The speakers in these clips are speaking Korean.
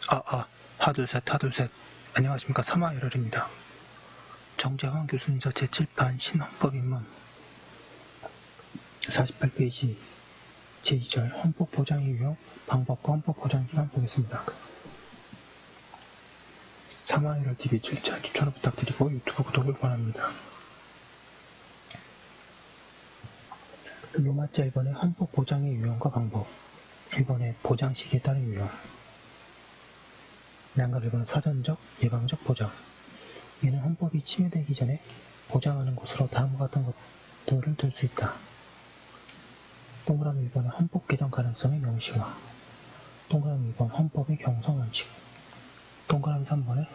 하둘셋. 안녕하십니까. 사마열혈입니다. 정재환 교수님서 제7판 신헌법 입문 48페이지 제2절 헌법 보장의 유형, 방법과 헌법 보장 기간 보겠습니다. 사마열혈TV 7차 추천을 부탁드리고 유튜브 구독을 권합니다. 로마자 1번에 헌법 보장의 유형과 방법, 1번에 보장 시기에 따른 유형, 양가 1번은 사전적, 예방적 보장. 이는 헌법이 침해되기 전에 보장하는 것으로 다음과 같은 것들을 들 수 있다. 동그라미 1번은 헌법 개정 가능성의 명시화, 동그라미 2번 헌법의 경성 원칙, 동그라미 3번에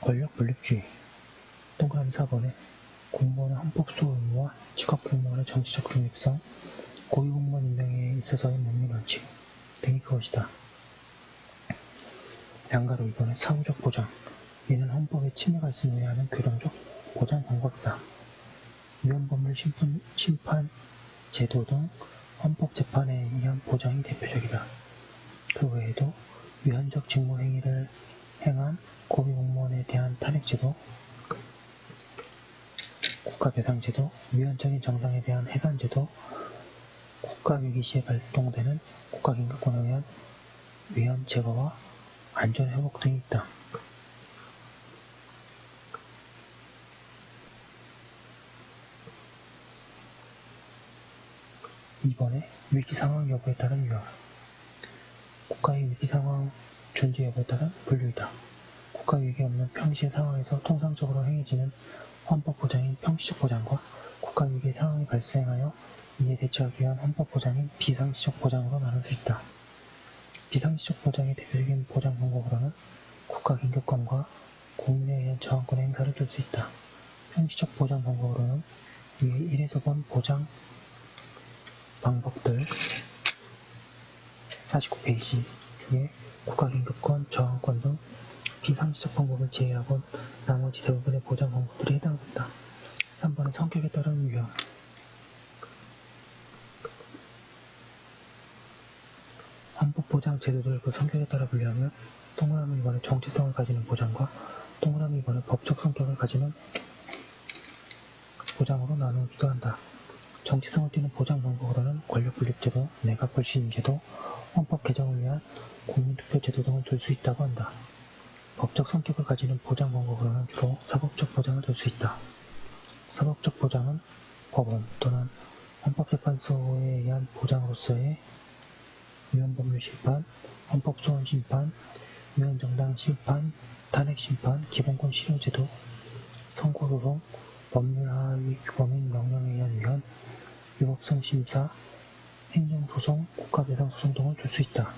권력 분립주의, 동그라미 4번에 공무원의 헌법 수호 의무와 직업 공무원의 정치적 중립성, 고위공무원 임명에 있어서의 명령 원칙 등이 그것이다. 양가로 2번에 사후적 보장, 이는 헌법에 침해가 있음을 의하는 교정적 보장 방법이다. 위헌법률 심판 제도 등 헌법재판에 의한 보장이 대표적이다. 그 외에도 위헌적 직무행위를 행한 고위공무원에 대한 탄핵제도, 국가배상제도, 위헌적인 정당에 대한 해산제도, 국가위기 시에 발동되는 국가긴급권에 의한 위헌 제거와 안전회복 등이 있다. 2번에 위기상황 여부에 따른 유형, 국가의 위기상황 존재 여부에 따른 분류이다. 국가위기 없는 평시의 상황에서 통상적으로 행해지는 헌법 보장인 평시적 보장과 국가위기 상황이 발생하여 이에 대처하기 위한 헌법 보장인 비상시적 보장으로 나눌 수 있다. 비상시적 보장의 대표적인 보장 방법으로는 국가긴급권과 국민에 의한 저항권의 행사를 들 수 있다. 평시적 보장 방법으로는 위에 1에서 본 보장 방법들 49페이지 중에 국가긴급권, 저항권 등 비상시적 방법을 제외하고 나머지 대부분의 보장 방법들이 해당된다. 3번의 성격에 따른 유형, 헌법 보장 제도를 그 성격에 따라 분류하면 동그라미 2번의 정치성을 가지는 보장과 동그라미 2번의 법적 성격을 가지는 보장으로 나누기도 한다. 정치성을 띠는 보장 방법으로는 권력분립제도, 내각불신제도, 헌법 개정을 위한 국민투표제도 등을 들 수 있다고 한다. 법적 성격을 가지는 보장 방법으로는 주로 사법적 보장을 들 수 있다. 사법적 보장은 법원 또는 헌법재판소에 의한 보장으로서의 위헌법률 심판, 헌법소원 심판, 위헌정당 심판, 탄핵 심판, 기본권 실효제도, 선고소송, 법률하위 규범인 명령에 의한 위헌, 위법성 심사, 행정소송, 국가배상소송 등을 들 수 있다.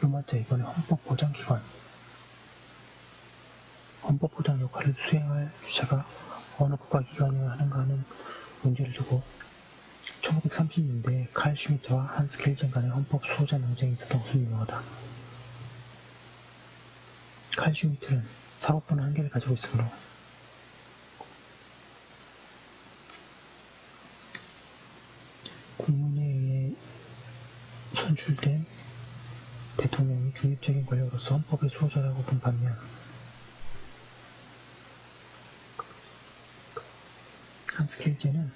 로마자 2번의 헌법보장기관, 헌법보장 역할을 수행할 주체가 어느 국가기관이어야 하는가 하는 문제를 두고 1930년대에 칼 슈미트와 한스 켈젠 간의 헌법 수호자 논쟁이 있었던 것으로 유명하다. 칼 슈미트는 사법부는 한계를 가지고 있으므로 국민에 의해 선출된 대통령이 중립적인 권력으로서 헌법의 수호자라고 본 반면 한스 켈젠은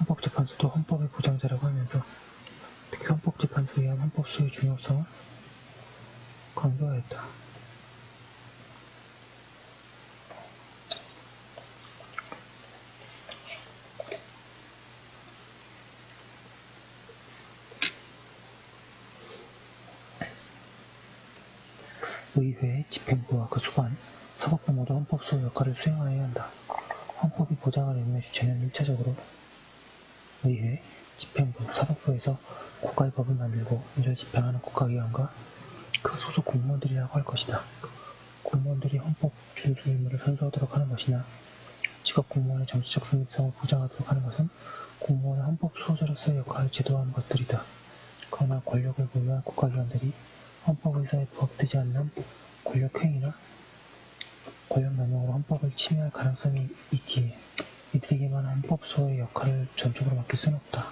헌법재판소도 헌법의 보장자라고 하면서 특히 헌법재판소에 의한 헌법 수호의 중요성을 강조하였다. 의회, 집행부와 그 수반, 사법부 모두 헌법 수호 역할을 수행하여야 한다. 헌법이 보장할 의무의 주체는 1차적으로 의회, 집행부, 사법부에서 국가의 법을 만들고 이를 집행하는 국가기관과 그 소속 공무원들이라고 할 것이다. 공무원들이 헌법 준수 의무를 선수하도록 하는 것이나 직업 공무원의 정치적 중립성을 보장하도록 하는 것은 공무원의 헌법 수호자로서의 역할을 제도화하는 것들이다. 그러나 권력을 보유한 국가기관들이 헌법의사에 부합되지 않는 권력행위나 권력남용으로 헌법을 침해할 가능성이 있기에 이들에게만 헌법 수호의 역할을 전적으로 맡길 수는 없다.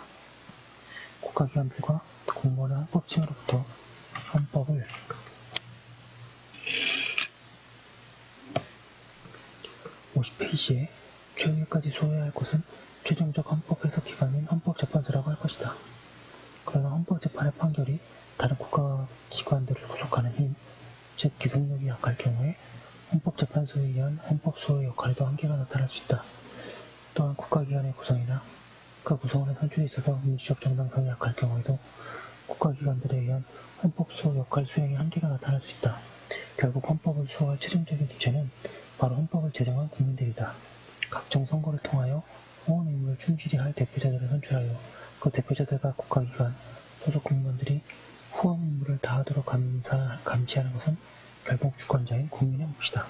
국가기관들과 공무원의 헌법 침해로부터 헌법을 50페이지에 최후까지 수호해야 할 것은 최종적 헌법 해석 기관인 헌법재판소라고 할 것이다. 그러나 헌법재판의 판결이 다른 국가기관들을 구속하는 힘, 즉 기속력이 약할 경우에 헌법재판소에 의한 헌법 수호의 역할에도 한계가 나타날 수 있다. 또한 국가기관의 구성이나 그 구성원의 선출에 있어서 민주적 정당성이 약할 경우에도 국가기관들에 의한 헌법 수호 역할 수행에 한계가 나타날 수 있다. 결국 헌법을 수호할 최종적인 주체는 바로 헌법을 제정한 국민들이다. 각종 선거를 통하여 후원 의무를 충실히 할 대표자들을 선출하여 그 대표자들과 국가기관, 소속 공무원들이 후원 의무를 다하도록 감시하는 것은 결국 주권자인 국민의 몫이다.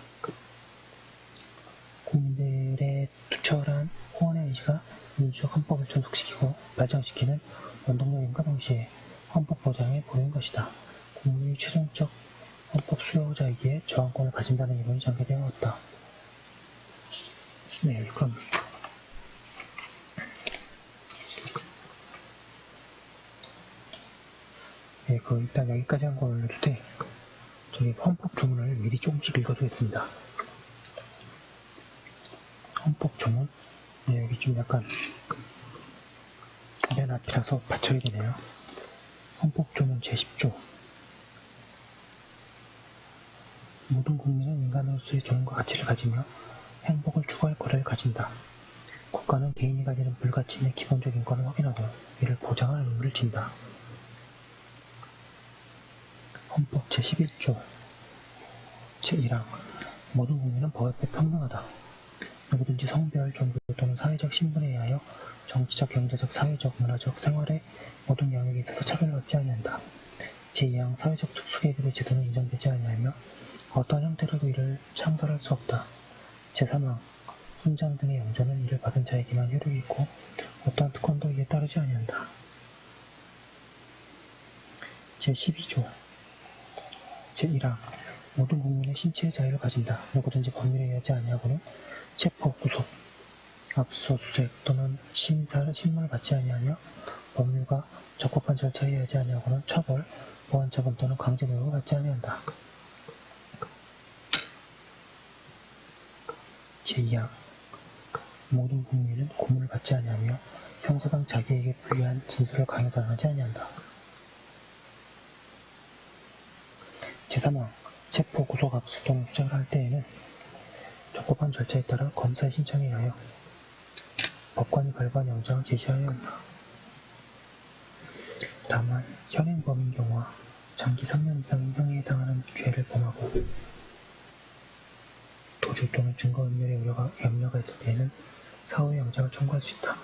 국민들의 투철한 후원의 의지가 민주적 헌법을 존속시키고 발전시키는 원동력임과 동시에 헌법 보장에 보이는 것이다. 국민이 최종적 헌법 수호자이기에 저항권을 가진다는 이론이 전개되어 왔다. 네, 그럼 일단 여기까지 한 걸 해도 돼. 저기 헌법 조문을 미리 조금씩 읽어두겠습니다. 헌법 조문? 네, 여기 좀 약간 맨 앞이라서 받쳐야 되네요. 헌법 조문 제10조. 모든 국민은 인간으로서의 존엄과 가치를 가지며 행복을 추구할 권리를 가진다. 국가는 개인이 가지는 불가침의 기본적 인권을 확인하고 이를 보장할 의무를 진다. 헌법 제11조 제1항 모든 국민은 법 앞에 평등하다. 누구든지 성별, 종교 또는 사회적 신분에 의하여 정치적, 경제적, 사회적, 문화적, 생활의 모든 영역에 있어서 차별받지 아니한다. 제2항 사회적 특수계급의 제도는 인정되지 아니하며 어떠한 형태로도 이를 창설할 수 없다. 제3항 훈장 등의 영조는 이를 받은 자에게만 효력이 있고 어떠한 특권도 이에 따르지 아니한다. 제12조 제1항 모든 국민의 신체의 자유를 가진다. 누구든지 법률에 의하지 아니하고는 체포, 구속, 압수수색 또는 심문을 받지 아니하며 법률과 적법한 절차에 의하지 아니하고는 처벌, 보안처분 또는 강제노역을 받지 아니한다. 제2항 모든 국민은 고문을 받지 아니하며 형사상 자기에게 불리한 진술을 강요당하지 아니한다. 제3항 체포, 구속, 압수 또는 수색을 할 때에는 적법한 절차에 따라 검사의 신청에 의하여 법관이 발부한 영장을 제시하여야 한다. 다만 현행범인 경우와 장기 3년 이상의 형에 해당하는 죄를 범하고 도주 또는 증거인멸의 염려가 있을 때에는 사후에 영장을 청구할 수 있다.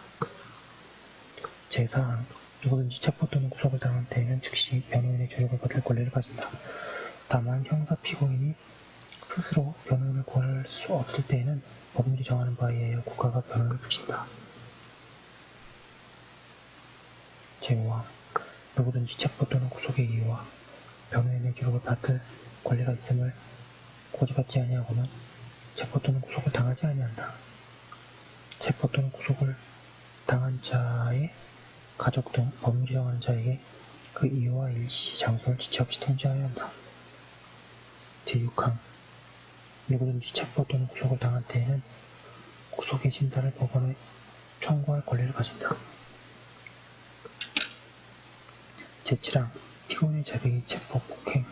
제4항 누구든지 체포 또는 구속을 당할 때에는 즉시 변호인의 조력을 받을 권리를 가진다. 다만 형사 피고인이 스스로 변호인을 구할 수 없을 때에는 법률이 정하는 바에 의하여 국가가 변호인을 붙인다. 제5항 누구든지 체포 또는 구속의 이유와 변호인의 기록을 받을 권리가 있음을 고지받지 아니하고는 체포 또는 구속을 당하지 아니한다. 체포 또는 구속을 당한 자의 가족 등 법률이 정하는 자에게 그 이유와 일시, 장소를 지체 없이 통지하여야 한다. 제6항 누구든지 체포 또는 구속을 당한 때에는 구속의 심사를 법원에 청구할 권리를 가진다. 제7항 피고인의 자백이 체포, 폭행,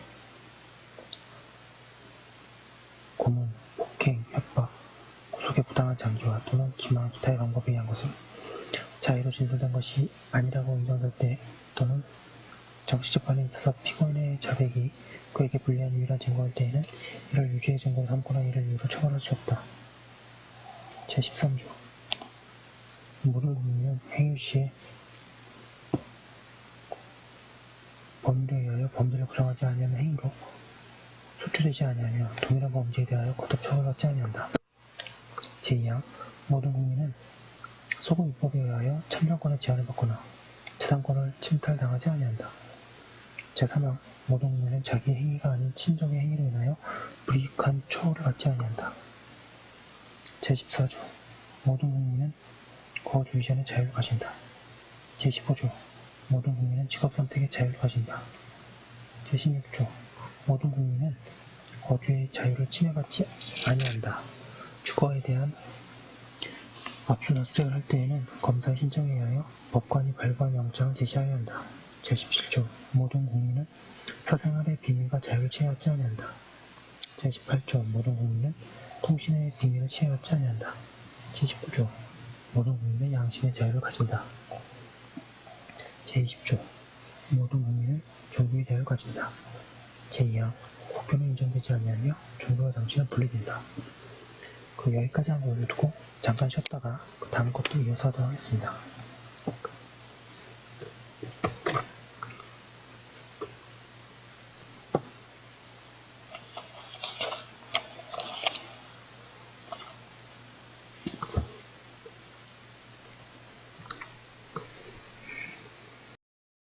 고문, 폭행, 협박, 구속의 부당한 장기화 또는 기망, 기타의 방법에 의한 것을 자의로 진술된 것이 아니라고 인정될 때 또는 정식재판에 있어서 피고인의 자백이 그에게 불리한 유일한 증거일 때에는 이를 유죄의 증거로 삼거나 이를 이유로 처벌할 수 없다. 제13조 모든 국민은 행위 시에 법률에 의하여 대하여 범죄를 부정하지 아니하는 행위로 소추되지 아니하며 동일한 범죄에 대하여 거듭 처벌받지 아니한다. 제2항 모든 국민은 소금 입법에 의하여 참정권의 제한을 받거나 재산권을 침탈당하지 아니한다. 제3항 모든 국민은 자기의 행위가 아닌 친족의 행위로 인하여 불이익한 처우를 받지 아니한다. 제14조 모든 국민은 거짓 위전의 자유를 가진다. 제15조 모든 국민은 직업선택의 자유를 가진다. 제16조 모든 국민은 거주의 자유를 침해받지 아니한다. 주거에 대한 압수수색을 할 때에는 검사의 신청에 의하여 법관이 발부한 영장을 제시하여야 한다. 제17조 모든 국민은 사생활의 비밀과 자유를 침해받지 아니한다. 제18조 모든 국민은 통신의 비밀을 침해받지 아니한다. 제19조 모든 국민은 양심의 자유를 가진다. 제20조 모든 국민은 종교의 자유를 가진다. 제2항 국교는 인정되지 아니하며 종교와 정치는 분리된다. 여기까지 한 거 올려두고 잠깐 쉬었다가 다음 것도 이어서 하도록 하겠습니다.